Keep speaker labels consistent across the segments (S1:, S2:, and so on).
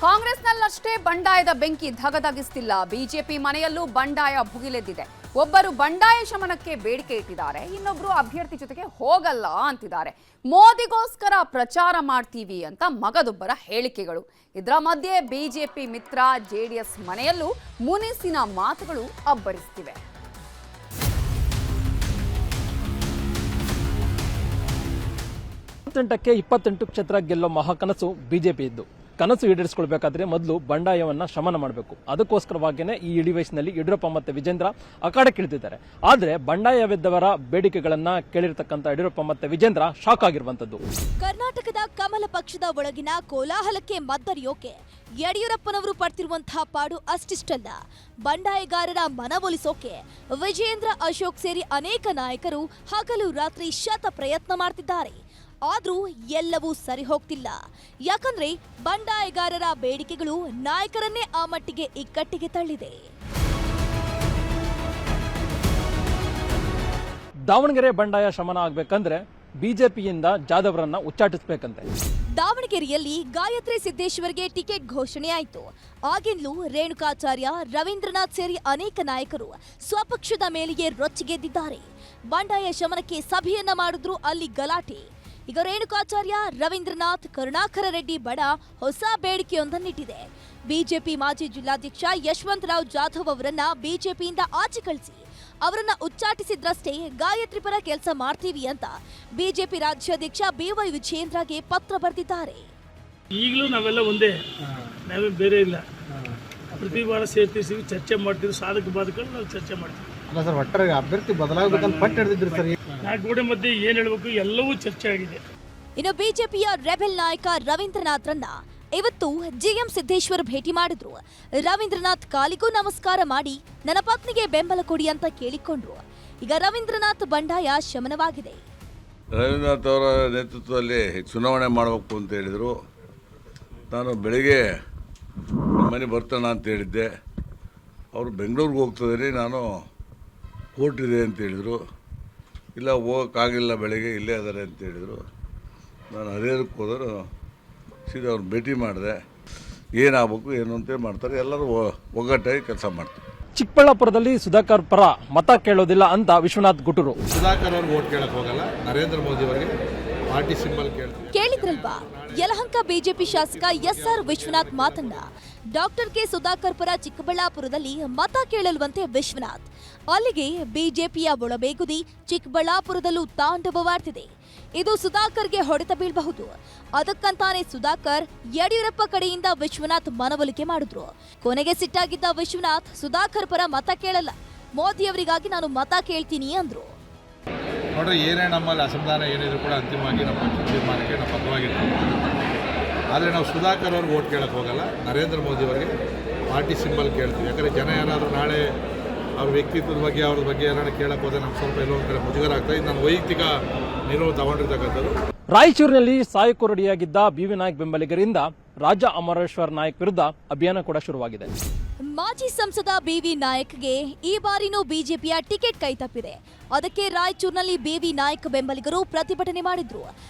S1: ಕಾಂಗ್ರೆಸ್ನಲ್ಲಷ್ಟೇ ಬಂಡಾಯದ ಬೆಂಕಿ ಧಗಧಗಿಸ್ತಿಲ್ಲ. ಬಿಜೆಪಿ ಮನೆಯಲ್ಲೂ ಬಂಡಾಯ ಭುಗಿಲೆದ್ದಿದೆ. ಒಬ್ಬರು ಬಂಡಾಯ ಶಮನಕ್ಕೆ ಬೇಡಿಕೆ ಇಟ್ಟಿದ್ದಾರೆ, ಇನ್ನೊಬ್ರು ಅಭ್ಯರ್ಥಿ ಜೊತೆಗೆ ಹೋಗಲ್ಲ ಅಂತಿದ್ದಾರೆ. ಮೋದಿಗೋಸ್ಕರ ಪ್ರಚಾರ ಮಾಡ್ತೀವಿ ಅಂತ ಮಗದೊಬ್ಬರ ಹೇಳಿಕೆಗಳು. ಇದರ ಮಧ್ಯೆ ಬಿಜೆಪಿ ಮಿತ್ರ ಜೆಡಿಎಸ್ ಮನೆಯಲ್ಲೂ ಮುನಿಸಿನ ಮಾತುಗಳು ಅಬ್ಬರಿಸುತ್ತಿವೆ.
S2: ಕ್ಕೆ 28 ಕ್ಷೇತ್ರ ಗೆಲ್ಲೋ ಮಹಾಕನಸು ಬಿಜೆಪಿ ಇದ್ದು, ಕನಸು ಈಡೇರಿಸಿಕೊಳ್ಬೇಕಾದ್ರೆ ಮೊದಲು ಬಂಡಾಯವನ್ನ ಶಮನ ಮಾಡಬೇಕು. ಅದಕ್ಕೋಸ್ಕರವಾಗಿಯೇ ಈ ಇಳಿ ವಯಸ್ಸಿನಲ್ಲಿ ಯಡಿಯೂರಪ್ಪ ಮತ್ತೆ ವಿಜೇಂದ್ರ ಅಖಾಡಕ್ಕಿಳಿದಿದ್ದಾರೆ. ಆದ್ರೆ ಬಂಡಾಯವಿದ್ದವರ ಬೇಡಿಕೆಗಳನ್ನ ಕೇಳಿರ್ತಕ್ಕಂಥ ಯಡಿಯೂರಪ್ಪ ಮತ್ತೆ ವಿಜೇಂದ್ರ ಶಾಕ್ ಆಗಿರುವಂತದ್ದು.
S3: ಕರ್ನಾಟಕದ ಕಮಲ ಪಕ್ಷದ ಒಳಗಿನ ಕೋಲಾಹಲಕ್ಕೆ ಮದ್ದರಿಯೋಕೆ ಯಡಿಯೂರಪ್ಪನವರು ಪಡ್ತಿರುವಂತಹ ಪಾಡು ಅಷ್ಟಿಷ್ಟಲ್ಲ. ಬಂಡಾಯಗಾರರ ಮನವೊಲಿಸೋಕೆ ವಿಜೇಂದ್ರ, ಅಶೋಕ್ ಸೇರಿ ಅನೇಕ ನಾಯಕರು ಹಗಲು ರಾತ್ರಿ ಶತ ಪ್ರಯತ್ನ ಮಾಡ್ತಿದ್ದಾರೆ. ಆದ್ರೂ ಎಲ್ಲವೂ ಸರಿ ಹೋಗ್ತಿಲ್ಲ. ಯಾಕಂದ್ರೆ ಬಂಡಾಯಗಾರರ ಬೇಡಿಕೆಗಳು ನಾಯಕರನ್ನೇ ಆ ಮಟ್ಟಿಗೆ ಇಕ್ಕಟ್ಟಿಗೆ ತಳ್ಳಿದೆ.
S2: ದಾವಣಗೆರೆ ಬಂಡಾಯ ಶಮನ ಆಗ್ಬೇಕಂದ್ರೆ ಬಿಜೆಪಿಯಿಂದ ಜಾಧವ್ರನ್ನ ಉಚ್ಚಾಟಿಸಬೇಕಂತೆ.
S3: ದಾವಣಗೆರೆಯಲ್ಲಿ ಗಾಯತ್ರಿ ಸಿದ್ದೇಶ್ವರ್ಗೆ ಟಿಕೆಟ್ ಘೋಷಣೆ ಆಯಿತು. ಆಗಿಂದಲೂ ರೇಣುಕಾಚಾರ್ಯ, ರವೀಂದ್ರನಾಥ್ ಸೇರಿ ಅನೇಕ ನಾಯಕರು ಸ್ವಪಕ್ಷದ ಮೇಲೆಯೇ ರೊಚ್ಚಿಗೆದ್ದಿದ್ದಾರೆ. ಬಂಡಾಯ ಶಮನಕ್ಕೆ ಸಭೆಯನ್ನ ಮಾಡಿದ್ರು, ಅಲ್ಲಿ ಗಲಾಟೆ. ಈಗ ರೇಣುಕಾಚಾರ್ಯ, ರವೀಂದ್ರನಾಥ್, ಕರುಣಾಕರ ರೆಡ್ಡಿ ಬಡ ಹೊಸ ಬೇಡಿಕೆಯೊಂದನ್ನಿಟ್ಟಿದೆ. ಬಿಜೆಪಿ ಮಾಜಿ ಜಿಲ್ಲಾಧ್ಯಕ್ಷ ಯಶವಂತರಾವ್ ಜಾಧವ್ ಅವರನ್ನ ಬಿಜೆಪಿಯಿಂದ ಆಚೆ ಕಳಿಸಿ ಅವರನ್ನ ಉಚ್ಚಾಟಿಸಿದ್ರಷ್ಟೇ ಗಾಯತ್ರಿ ಪರ ಕೆಲಸ ಮಾಡ್ತೀವಿ ಅಂತ ಬಿಜೆಪಿ ರಾಜ್ಯಾಧ್ಯಕ್ಷ ಬಿವೈ ವಿಜೇಂದ್ರಗೆ ಪತ್ರ ಬರೆದಿದ್ದಾರೆ.
S4: ಈಗಲೂ ನಾವೆಲ್ಲ ಒಂದೇ, ನಾವೇ ಬೇರೆ ಇಲ್ಲ. ಪ್ರತಿ ವಾರ ಸೇರ್ತೀವಿ, ಚರ್ಚೆ ಮಾಡ್ತೀವಿ, ಸಾಧಕ ಬಾಧಕಗಳು ನಾವು ಚರ್ಚೆ ಮಾಡ್ತೀವಿ.
S5: ಅಲ್ಲ ಸರ್, ಒಟ್ಟಾರೆ ಅಭ್ಯರ್ಥಿ ಬದಲಾಗಬೇಕಂತ ಪಟ್ಟು ಹಿಡಿದಿದ್ರು ಸರ್.
S4: ನಾಲ್ಕು ಗೋಡೆ ಮಧ್ಯೆ ಏನು ಹೇಳಬೇಕು ಎಲ್ಲವೂ ಚರ್ಚೆ ಆಗಿದೆ.
S3: ಇನ್ನು ಬಿಜೆಪಿಯ ರೆಬೆಲ್ ನಾಯಕ ರವೀಂದ್ರನಾಥ್ರನ್ನ ಇವತ್ತು ಜಿಎಂ ಸಿದ್ದೇಶ್ವರ್ ಭೇಟಿ ಮಾಡಿದ್ರು. ರವೀಂದ್ರನಾಥ್ ಕಾಲಿಗೂ ನಮಸ್ಕಾರ ಮಾಡಿ ನನ್ನ ಪತ್ನಿಗೆ ಬೆಂಬಲ ಕೊಡಿ ಅಂತ ಕೇಳಿಕೊಂಡ್ರು. ಈಗ ರವೀಂದ್ರನಾಥ್ ಬಂಡಾಯ ಶಮನವಾಗಿದೆ.
S6: ರವೀಂದ್ರನಾಥ್ ಅವರ ನೇತೃತ್ವದಲ್ಲಿ ಚುನಾವಣೆ ಮಾಡಬೇಕು ಅಂತ ಹೇಳಿದರು. ನಾನು ಬೆಳಿಗ್ಗೆ ಮನೆ ಬರ್ತಾನ ಅಂತ ಹೇಳಿದ್ದೆ. ಅವರು ಬೆಂಗಳೂರಿಗೆ ಹೋಗ್ತಿದ್ದಾರೆ, ನಾನು ಕೋರ್ಟ್ ಇದೆ ಅಂತ ಹೇಳಿದರು. ಇಲ್ಲ, ಹೋಗೋಕ್ಕಾಗಿಲ್ಲ, ಬೆಳಗ್ಗೆ ಇಲ್ಲೇ ಇದ್ದಾರೆ ಅಂತ ಹೇಳಿದರು. ನಾನು ಹರಿಹರಕ್ಕೆ ಹೋದರೂ ಸೀದಾ ಅವ್ರನ್ನ ಭೇಟಿ ಮಾಡಿದೆ. ಏನಾಗಬೇಕು ಏನು ಅಂತ ಮಾಡ್ತಾರೆ, ಎಲ್ಲರೂ ಒಗ್ಗಟ್ಟಾಗಿ ಕೆಲಸ ಮಾಡ್ತಾರೆ.
S2: ಚಿಕ್ಕಬಳ್ಳಾಪುರದಲ್ಲಿ ಸುಧಾಕರ್ ಪರ ಮತ ಕೇಳೋದಿಲ್ಲ ಅಂತ ವಿಶ್ವನಾಥ್ ಗುಟೂರು.
S5: ಸುಧಾಕರ್ ಅವ್ರಿಗೆ ವೋಟ್ ಕೇಳಕ್ ಹೋಗಲ್ಲ, ನರೇಂದ್ರ ಮೋದಿ ಅವರಿಗೆ ಪಾರ್ಟಿ ಸಿಂಬಲ್
S3: ಕೇಳಿದ್ರಲ್ವಾ? ಯಲಹಂಕ ಬಿಜೆಪಿ ಶಾಸಕ ಎಸ್ಆರ್ ವಿಶ್ವನಾಥ್ ಮಾತನ್ನ. ಡಾಕ್ಟರ್ ಕೆ ಸುಧಾಕರ್ ಪರ ಚಿಕ್ಕಬಳ್ಳಾಪುರದಲ್ಲಿ ಮತ ಕೇಳಲ್ವಂತೆ ವಿಶ್ವನಾಥ್. ಅಲ್ಲಿಗೆ ಬಿಜೆಪಿಯ ಒಳಬೇಗುದಿ ಚಿಕ್ಕಬಳ್ಳಾಪುರದಲ್ಲೂ ತಾಂಡವವಾಡ್ತಿದೆ. ಇದು ಸುಧಾಕರ್ಗೆ ಹೊಡೆತ ಬೀಳಬಹುದು. ಅದಕ್ಕಂತಾನೆ ಸುಧಾಕರ್ ಯಡಿಯೂರಪ್ಪ ಕಡೆಯಿಂದ ವಿಶ್ವನಾಥ್ ಮನವೊಲಿಕೆ ಮಾಡಿದ್ರು. ಕೊನೆಗೆ ಸಿಟ್ಟಾಗಿದ್ದ ವಿಶ್ವನಾಥ್ ಸುಧಾಕರ್ ಪರ ಮತ ಕೇಳಲ್ಲ, ಮೋದಿಯವರಿಗಾಗಿ ನಾನು ಮತ ಕೇಳ್ತೀನಿ ಅಂದ್ರು.
S5: ನೋಡ್ರಿ, ಏನೇ ನಮ್ಮಲ್ಲಿ ಅಸಮಾಧಾನ ಏನಿದ್ರು ಕೂಡ ಅಂತಿಮವಾಗಿ ನಮ್ಮ ಪಕ್ಷದ ತೀರ್ಮಾನಕ್ಕೆ ನಾವು ಬದ್ಧವಾಗಿರ್ತೀವಿ. ಆದರೆ ನಾವು ಸುಧಾಕರ್ ಅವ್ರಿಗೆ ವೋಟ್ ಕೇಳಕ್ಕೆ ಹೋಗಲ್ಲ, ನರೇಂದ್ರ ಮೋದಿ ಅವರಿಗೆ ಪಾರ್ಟಿ ಸಿಂಬಲ್ ಕೇಳ್ತೀವಿ. ಯಾಕಂದರೆ ಜನ ಏನಾದರೂ ನಾಳೆ ಅವ್ರ ವ್ಯಕ್ತಿತ್ವದ ಬಗ್ಗೆ, ಅವ್ರ ಬಗ್ಗೆ ಏನಾದ್ರು ಕೇಳಕ್ಕೆ ಹೋದರೆ ನಮ್ಗೆ ಸ್ವಲ್ಪ ಎಲ್ಲೋ ಒಂದು ಕಡೆ ಮುಜುಗರ ಆಗ್ತದೆ. ಇದು ನಾನು ವೈಯಕ್ತಿಕ ನಿಲುವು ತಗೊಂಡಿರ್ತಕ್ಕಂಥದ್ದು.
S2: ರಾಯಚೂರಿನಲ್ಲಿ ಸಾಯಕೋರಡಿಯಾಗಿದ್ದ ಬಿವಿ ನಾಯಕ್ ಬೆಂಬಲಿಗರಿಂದ ರಾಜ ಅಮರೇಶ್ವರ್ ನಾಯಕ್ ವಿರುದ್ಧ ಅಭಿಯಾನ ಕೂಡ ಶುರುವಾಗಿದೆ.
S3: ಮಾಜಿ ಸಂಸದ ಬಿವಿ ನಾಯಕ್ಗೆ ಈ ಬಾರಿನೂ ಬಿಜೆಪಿಯ ಟಿಕೆಟ್ ಕೈತಪ್ಪಿದೆ. ಅದಕ್ಕೆ ರಾಯಚೂರಿನಲ್ಲಿ ಬಿವಿ ನಾಯಕ್ ಬೆಂಬಲಿಗರು ಪ್ರತಿಭಟನೆ ಮಾಡಿದ್ರು.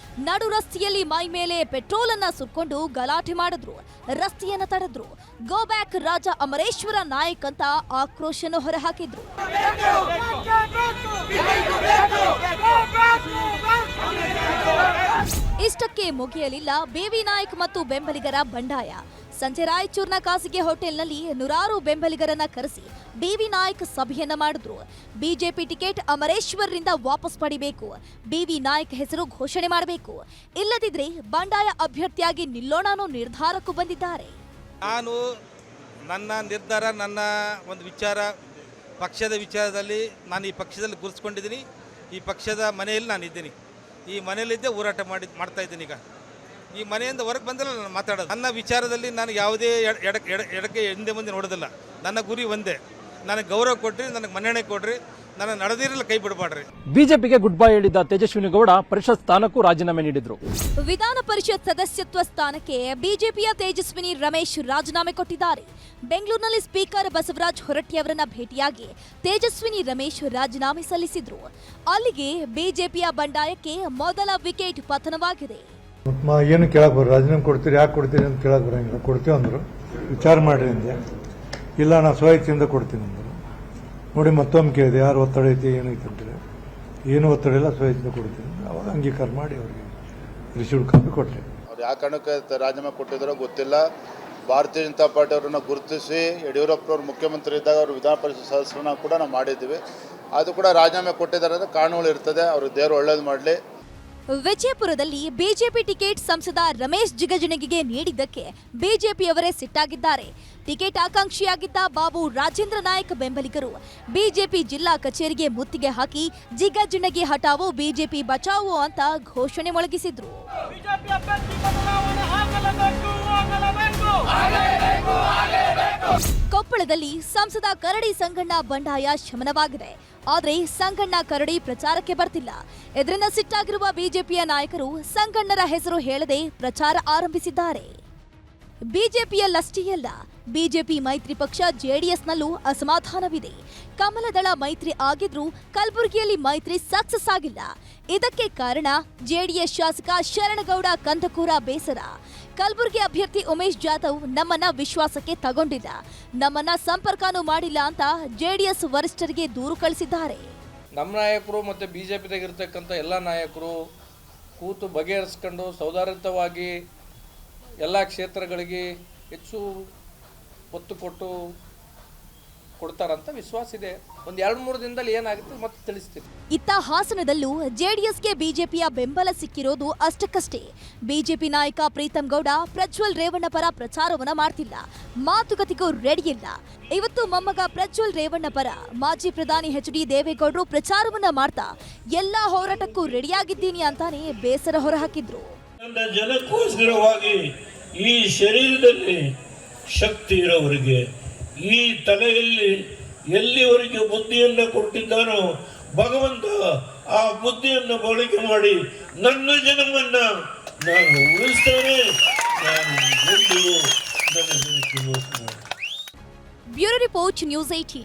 S3: ನಡು ರಸ್ತೆಯಲ್ಲಿ ಮೈ ಮೇಲೆ ಪೆಟ್ರೋಲ್ ಅನ್ನ ಸುಟ್ಕೊಂಡು ಗಲಾಟೆ ಮಾಡಿದ್ರು, ರಸ್ತೆಯನ್ನ ತಡೆದ್ರು. ಗೋ ಬ್ಯಾಕ್ ರಾಜ ಅಮರೇಶ್ವರ ನಾಯಕ್ ಅಂತ ಆಕ್ರೋಶನ ಹೊರಹಾಕಿದ್ರು. ಇಷ್ಟಕ್ಕೆ ಮುಗಿಯಲಿಲ್ಲ ಬಿವಿ ನಾಯಕ್ ಮತ್ತು ಬೆಂಬಲಿಗರ ಬಂಡಾಯ. ಸಂಜೆ ರಾಯಚೂರಿನ ಖಾಸಗಿ ಹೋಟೆಲ್ನಲ್ಲಿ ನೂರಾರು ಬೆಂಬಲಿಗರನ್ನ ಕರೆಸಿ ಬಿವಿ ನಾಯಕ್ ಸಭೆಯನ್ನ ಮಾಡಿದ್ರು. ಬಿಜೆಪಿ ಟಿಕೆಟ್ ಅಮರೇಶ್ವರ್ರಿಂದ ವಾಪಸ್ ಪಡಿಬೇಕು, ಬಿವಿ ನಾಯಕ್ ಹೆಸರು ಘೋಷಣೆ ಮಾಡಬೇಕು, ಇಲ್ಲದಿದ್ರೆ ಬಂಡಾಯ ಅಭ್ಯರ್ಥಿಯಾಗಿ ನಿಲ್ಲೋಣ ಅನ್ನೋ ನಿರ್ಧಾರಕ್ಕೂ ಬಂದಿದ್ದಾರೆ.
S7: ನಾನು ನನ್ನ ನಿರ್ಧಾರ, ನನ್ನ ಒಂದು ವಿಚಾರ, ಪಕ್ಷದ ವಿಚಾರದಲ್ಲಿ ನಾನು ಈ ಪಕ್ಷದಲ್ಲಿ ಗುರುತಿಸ್ಕೊಂಡಿದ್ದೀನಿ. ಈ ಪಕ್ಷದ ಮನೆಯಲ್ಲಿ ನಾನು ಇದ್ದೀನಿ, ಈ ಮನೆಯಲ್ಲಿದ್ದೇ ಹೋರಾಟ ಮಾಡ್ತಾ ಇದ್ದೀನಿ. ಈಗ ಈ ಮನೆಯಿಂದ ಹೊರಗೆ ಬಂದರೆ ನಾನು ಮಾತಾಡೋದು. ನನ್ನ ವಿಚಾರದಲ್ಲಿ ನಾನು ಯಾವುದೇ ಎಡಕ್ಕೆ ಹಿಂದೆ ಮುಂದೆ ನೋಡೋದಿಲ್ಲ. ನನ್ನ ಗುರಿ ಒಂದೇ, ನನಗೆ ಗೌರವ ಕೊಡ್ರಿ, ನನಗೆ ಮನ್ನಣೆ ಕೊಡ್ರಿ, ನನ್ನ ನಡೆದಿರಲ್ಲ ಕೈ ಬಿಡಬಾಡ್ರಿ.
S2: ಬಿಜೆಪಿಗೆ ಗುಡ್ ಬೈ ಹೇಳಿದ್ದ ತೇಜಸ್ವಿನಿ ಗೌಡ ಪರಿಷತ್ ಸ್ಥಾನಕ್ಕೂ ರಾಜೀನಾಮೆ ನೀಡಿದ್ರು.
S3: ವಿಧಾನ ಪರಿಷತ್ ಸದಸ್ಯತ್ವ ಸ್ಥಾನಕ್ಕೆ ಬಿಜೆಪಿಯ ತೇಜಸ್ವಿನಿ ರಮೇಶ್ ರಾಜೀನಾಮೆ ಕೊಟ್ಟಿದ್ದಾರೆ. ಬೆಂಗಳೂರಿನಲ್ಲಿ ಸ್ಪೀಕರ್ ಬಸವರಾಜ ಹೊರಟ್ಟಿ ಅವರನ್ನ ಭೇಟಿಯಾಗಿ ತೇಜಸ್ವಿನಿ ರಮೇಶ್ ರಾಜೀನಾಮೆ ಸಲ್ಲಿಸಿದ್ರು. ಅಲ್ಲಿಗೆ ಬಿಜೆಪಿಯ ಬಂಡಾಯಕ್ಕೆ ಮೊದಲ ವಿಕೆಟ್ ಪತನವಾಗಿದೆ.
S8: ಏನು ಕೇಳಕ್ ಬರೋ ರಾಜೀನಾಮೆ ಕೊಡ್ತೀರಿ, ಯಾಕೆ ಕೊಡ್ತೀರಿ ಅಂತ ಕೇಳಕ್ ಬರೋಂಗಿಲ್ಲ. ಕೊಡ್ತೀವಿ ಅಂದರು, ವಿಚಾರ ಮಾಡ್ರಿ ಅಂದೆ. ಇಲ್ಲ ನಾನು ಸ್ವಇಚ್ಛೆಯಿಂದ ಕೊಡ್ತೀನಿ ಅಂದರು. ನೋಡಿ ಮತ್ತೊಮ್ಮೆ ಕೇಳಿದೆ, ಯಾರು ಒತ್ತಡ ಐತಿ ಏನೈತಿ ಅಂತೇಳಿ. ಏನು ಒತ್ತಡ ಇಲ್ಲ, ಸ್ವಇಚ್ಛೆಯಿಂದ ಕೊಡ್ತೀನಿ. ಅವಾಗ ಅಂಗೀಕಾರ ಮಾಡಿ ಅವರಿಗೆ ರಿಸೀವ್ಡ್ ಕಾಪಿ ಕೊಟ್ಟೆ.
S9: ಅವ್ರು ಯಾವ ಕಾರಣಕ್ಕೆ ರಾಜೀನಾಮೆ ಕೊಟ್ಟಿದ್ದಾರೋ ಗೊತ್ತಿಲ್ಲ. ಭಾರತೀಯ ಜನತಾ ಪಾರ್ಟಿ ಅವರನ್ನು ಗುರುತಿಸಿ ಯಡಿಯೂರಪ್ಪನವರು ಮುಖ್ಯಮಂತ್ರಿ ಇದ್ದಾಗ ಅವರು ವಿಧಾನ ಪರಿಷತ್ ಸದಸ್ಯರನ್ನ ಕೂಡ ನಾವು ಮಾಡಿದ್ದೀವಿ. ಅದು ಕೂಡ ರಾಜೀನಾಮೆ ಕೊಟ್ಟಿದ್ದಾರೆ ಅಂದರೆ ಕಾನೂನು ಇರ್ತದೆ. ಅವರು ದೇವರು ಒಳ್ಳೇದು ಮಾಡಲಿ.
S3: ವಿಜಯಪುರದಲ್ಲಿ ಬಿಜೆಪಿ ಟಿಕೆಟ್ ಸಂಸದ ರಮೇಶ್ ಜಿಗಜಿಣಗಿಗೆ ನೀಡಿದ್ದಕ್ಕೆ ಬಿಜೆಪಿಯವರೇ ಸಿಟ್ಟಾಗಿದ್ದಾರೆ. ಟಿಕೆಟ್ ಆಕಾಂಕ್ಷಿಯಾಗಿದ್ದ ಬಾಬು ರಾಜೇಂದ್ರ ನಾಯಕ್ ಬೆಂಬಲಿಗರು ಬಿಜೆಪಿ ಜಿಲ್ಲಾ ಕಚೇರಿಗೆ ಮುತ್ತಿಗೆ ಹಾಕಿ ಜಿಗಜಿಣಗಿ ಹಟಾವೋ ಬಿಜೆಪಿ ಬಚಾವೋ ಅಂತ ಘೋಷಣೆ ಮೊಳಗಿಸಿದ್ರು. ಕೊಪ್ಪಳದಲ್ಲಿ ಸಂಸದ ಕರಡಿ ಸಂಗಣ್ಣ ಬಂಡಾಯ ಶಮನವಾಗಿದೆ. ಆದರೆ ಸಂಗಣ್ಣ ಕರಡಿ ಪ್ರಚಾರಕ್ಕೆ ಬರ್ತಿಲ್ಲ. ಇದರಿಂದ ಸಿಟ್ಟಾಗಿರುವ ಬಿಜೆಪಿಯ ನಾಯಕರು ಸಂಗಣ್ಣರ ಹೆಸರು ಹೇಳದೆ ಪ್ರಚಾರ ಆರಂಭಿಸಿದ್ದಾರೆ. ಬಿಜೆಪಿಯಲ್ಲಷ್ಟೇ ಅಲ್ಲ, ಬಿಜೆಪಿ ಮೈತ್ರಿ ಪಕ್ಷ ಜೆಡಿಎಸ್ನಲ್ಲೂ ಅಸಮಾಧಾನವಿದೆ. ಕಮಲದಳ ಮೈತ್ರಿ ಆಗಿದ್ರೂ ಕಲಬುರಗಿಯಲ್ಲಿ ಮೈತ್ರಿ ಸಕ್ಸಸ್ ಆಗಿಲ್ಲ. ಇದಕ್ಕೆ ಕಾರಣ ಜೆಡಿಎಸ್ ಶಾಸಕ ಶರಣಗೌಡ ಕಂದಕೂರ ಬೇಸರ. ಕಲಬುರಗಿ ಅಭ್ಯರ್ಥಿ ಉಮೇಶ್ ಜಾಧವ್ ನಮ್ಮನ್ನ ವಿಶ್ವಾಸಕ್ಕೆ ತಗೊಂಡಿಲ್ಲ, ನಮ್ಮನ್ನ ಸಂಪರ್ಕನೂ ಮಾಡಿಲ್ಲ ಅಂತ ಜೆಡಿಎಸ್ ವರಿಷ್ಠರಿಗೆ ದೂರು ಕಳಿಸಿದ್ದಾರೆ.
S10: ನಮ್ಮ ನಾಯಕರು ಮತ್ತು ಬಿಜೆಪಿದಾಗಿರ್ತಕ್ಕಂಥ ಎಲ್ಲ ನಾಯಕರು ಕೂತು ಬಗೆಹರಿಸ್ಕೊಂಡು ಸೌಹಾರ್ದವಾಗಿ ಎಲ್ಲ ಕ್ಷೇತ್ರಗಳಿಗೆ ಹೆಚ್ಚು ಒತ್ತು ಕೊಡ್ತಾರಂತ ವಿಶ್ವಾಸ ಇದೆ. ಒಂದು 2-3 ದಿನದಲ್ಲಿ ಏನಾಗುತ್ತೆ ಮತ್ತೆ ತಿಳಿಸ್ತೀನಿ.
S3: ಇತ್ತ ಹಾಸನದಲ್ಲೂ ಜೆಡಿಎಸ್ಗೆ ಬಿಜೆಪಿಯ ಬೆಂಬಲ ಸಿಕ್ಕಿರೋದು ಅಷ್ಟಕ್ಕಷ್ಟೇ. ಬಿಜೆಪಿ ನಾಯಕ ಪ್ರೀತಂ ಗೌಡ ಪ್ರಜ್ವಲ್ ರೇವಣ್ಣ ಪರ ಪ್ರಚಾರವನ್ನ ಮಾಡ್ತಿಲ್ಲ, ಮಾತುಕತೆಗೂ ರೆಡಿ ಇಲ್ಲ. ಇವತ್ತು ಮೊಮ್ಮಗ ಪ್ರಜ್ವಲ್ ರೇವಣ್ಣ ಪರ ಮಾಜಿ ಪ್ರಧಾನಿ ಎಚ್.ಡಿ. ದೇವೇಗೌಡರು ಪ್ರಚಾರವನ್ನ ಮಾಡ್ತಾ ಎಲ್ಲಾ ಹೋರಾಟಕ್ಕೂ ರೆಡಿಯಾಗಿದ್ದೀನಿ ಅಂತಾನೆ ಬೇಸರ ಹೊರಹಾಕಿದ್ರು.
S4: ನನ್ನ ಜನಕ್ಕೋಸ್ಕರವಾಗಿ ಈ ಶರೀರದಲ್ಲಿ ಶಕ್ತಿ ಇರೋವರಿಗೆ, ಈ ತಲೆಯಲ್ಲಿ ಎಲ್ಲಿವರೆಗೆ ಬುದ್ಧಿಯನ್ನು ಕೊಟ್ಟಿದ್ದಾನೋ ಭಗವಂತ ಆ ಬುದ್ಧಿಯನ್ನು ಬಳಕೆ ಮಾಡಿ ನನ್ನ ಜನಮನ್ನ ನಾನು ಉಳಿಸ್ತೇನೆ. ನಾನು ನನ್ನ ಜನಕ್ಕೆ ಮೋಸ ಮಾಡಿ.
S3: Bureau report news 18.